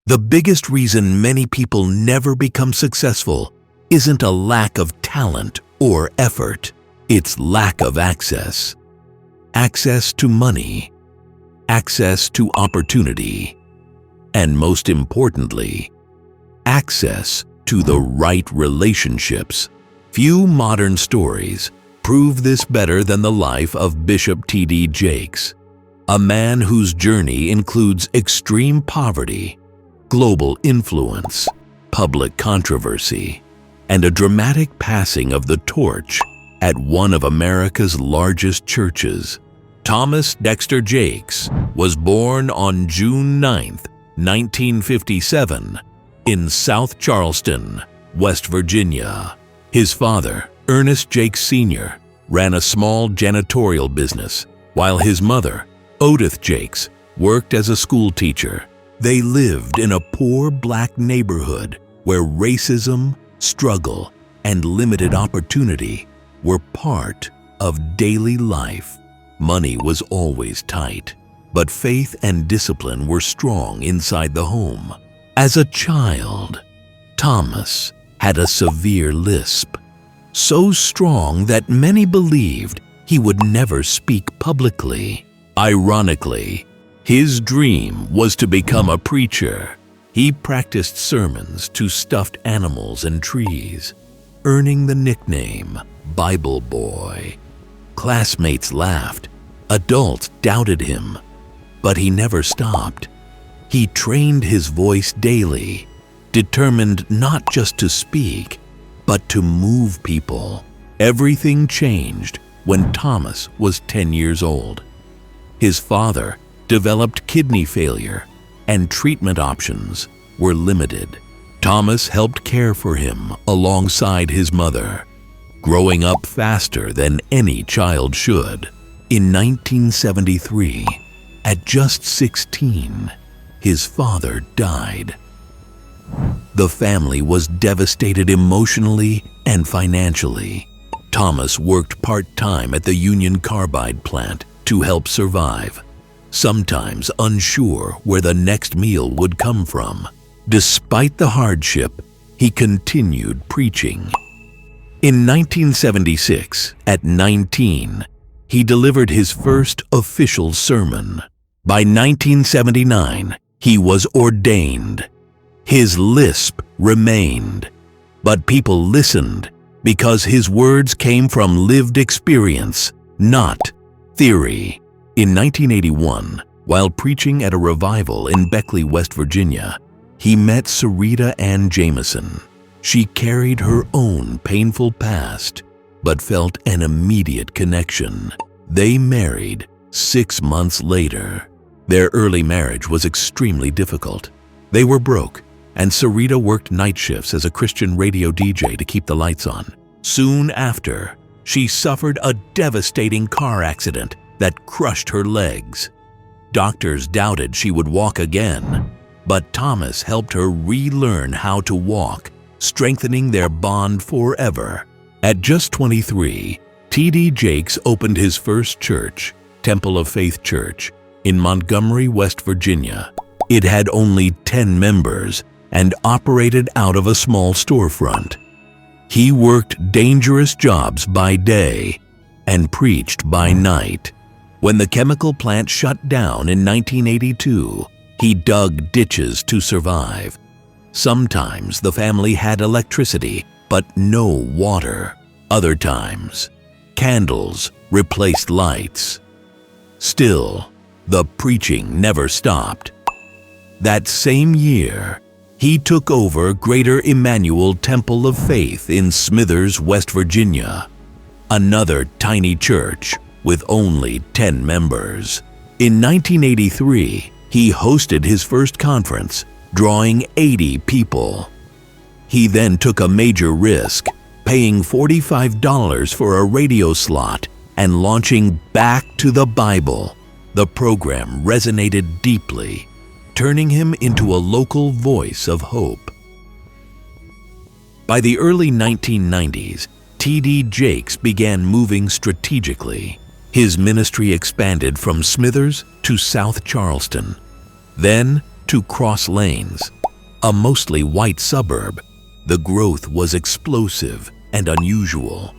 The biggest reason many people never become successful isn't a lack of talent or effort. It's lack of access. Access to money, access to opportunity, and most importantly, access to the right relationships. Few modern stories prove this better than the life of Bishop T.D. Jakes, a man whose journey includes extreme poverty, global influence, public controversy, and a dramatic passing of the torch at one of America's largest churches. Thomas Dexter Jakes was born on June 9, 1957, in South Charleston, West Virginia. His father, Ernest Jakes Sr., ran a small janitorial business, while his mother, Odith Jakes, worked as a school teacher. They lived in a poor black neighborhood where racism, struggle, and limited opportunity were part of daily life. Money was always tight, but faith and discipline were strong inside the home. As a child, Thomas had a severe lisp, so strong that many believed he would never speak publicly. Ironically, his dream was to become a preacher. He practiced sermons to stuffed animals and trees, earning the nickname Bible Boy. Classmates laughed, adults doubted him, but he never stopped. He trained his voice daily, determined not just to speak, but to move people. Everything changed when Thomas was 10 years old. His father developed kidney failure, and treatment options were limited. Thomas helped care for him alongside his mother, growing up faster than any child should. In 1973, at just 16, his father died. The family was devastated emotionally and financially. Thomas worked part-time at the Union Carbide plant to help survive, sometimes unsure where the next meal would come from. Despite the hardship, he continued preaching. In 1976, at 19, he delivered his first official sermon. By 1979, he was ordained. His lisp remained, but people listened because his words came from lived experience, not theory. In 1981, while preaching at a revival in Beckley, West Virginia, he met Sarita Ann Jameson. She carried her own painful past, but felt an immediate connection. They married 6 months later. Their early marriage was extremely difficult. They were broke, and Sarita worked night shifts as a Christian radio DJ to keep the lights on. Soon after, she suffered a devastating car accident that crushed her legs. Doctors doubted she would walk again, but Thomas helped her relearn how to walk, strengthening their bond forever. At just 23, T.D. Jakes opened his first church, Temple of Faith Church, in Montgomery, West Virginia. It had only 10 members and operated out of a small storefront. He worked dangerous jobs by day and preached by night. When the chemical plant shut down in 1982, he dug ditches to survive. Sometimes the family had electricity, but no water. Other times, candles replaced lights. Still, the preaching never stopped. That same year, he took over Greater Emmanuel Temple of Faith in Smithers, West Virginia, another tiny church with only 10 members. In 1983, he hosted his first conference, drawing 80 people. He then took a major risk, paying $45 for a radio slot and launching Back to the Bible. The program resonated deeply, turning him into a local voice of hope. By the early 1990s, T.D. Jakes began moving strategically. His ministry expanded from Smithers to South Charleston, then to Cross Lanes, a mostly white suburb. The growth was explosive and unusual,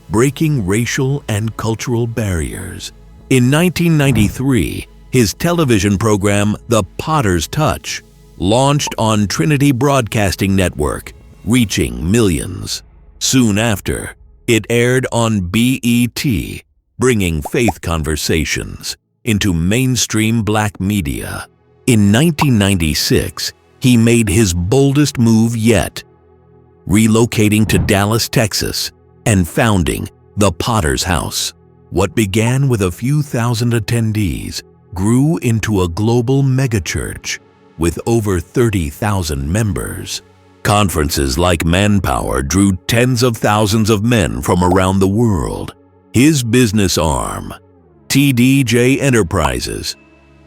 breaking racial and cultural barriers. In 1993, his television program, The Potter's Touch, launched on Trinity Broadcasting Network, reaching millions. Soon after, it aired on BET, bringing faith conversations into mainstream black media. In 1996, he made his boldest move yet, relocating to Dallas, Texas, and founding the Potter's House. What began with a few thousand attendees grew into a global megachurch with over 30,000 members. Conferences like Manpower drew tens of thousands of men from around the world. His business arm, TDJ Enterprises,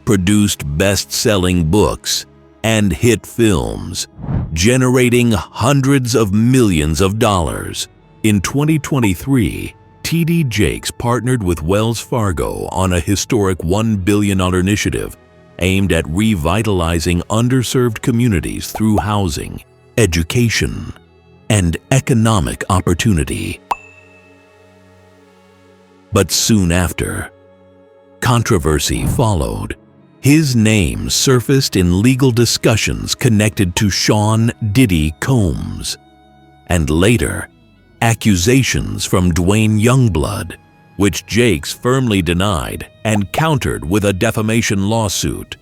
produced best-selling books and hit films, generating hundreds of millions of dollars. In 2023, T.D. Jakes partnered with Wells Fargo on a historic $1 billion initiative aimed at revitalizing underserved communities through housing, education, and economic opportunity. But soon after, controversy followed. His name surfaced in legal discussions connected to Sean Diddy Combs, and later, accusations from Dwayne Youngblood, which Jakes firmly denied and countered with a defamation lawsuit.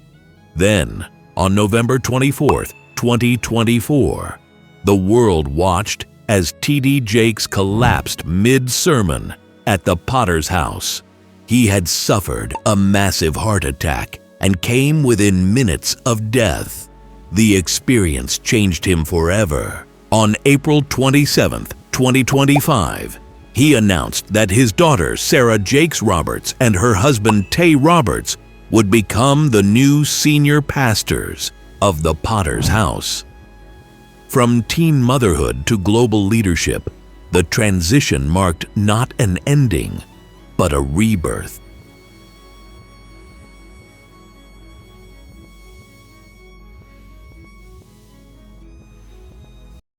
Then, on November 24, 2024, the world watched as T.D. Jakes collapsed mid-sermon at the Potter's House. He had suffered a massive heart attack and came within minutes of death. The experience changed him forever. On April 27, 2025, he announced that his daughter Sarah Jakes Roberts and her husband Tay Roberts would become the new senior pastors of the Potter's House. From teen motherhood to global leadership, the transition marked not an ending, but a rebirth.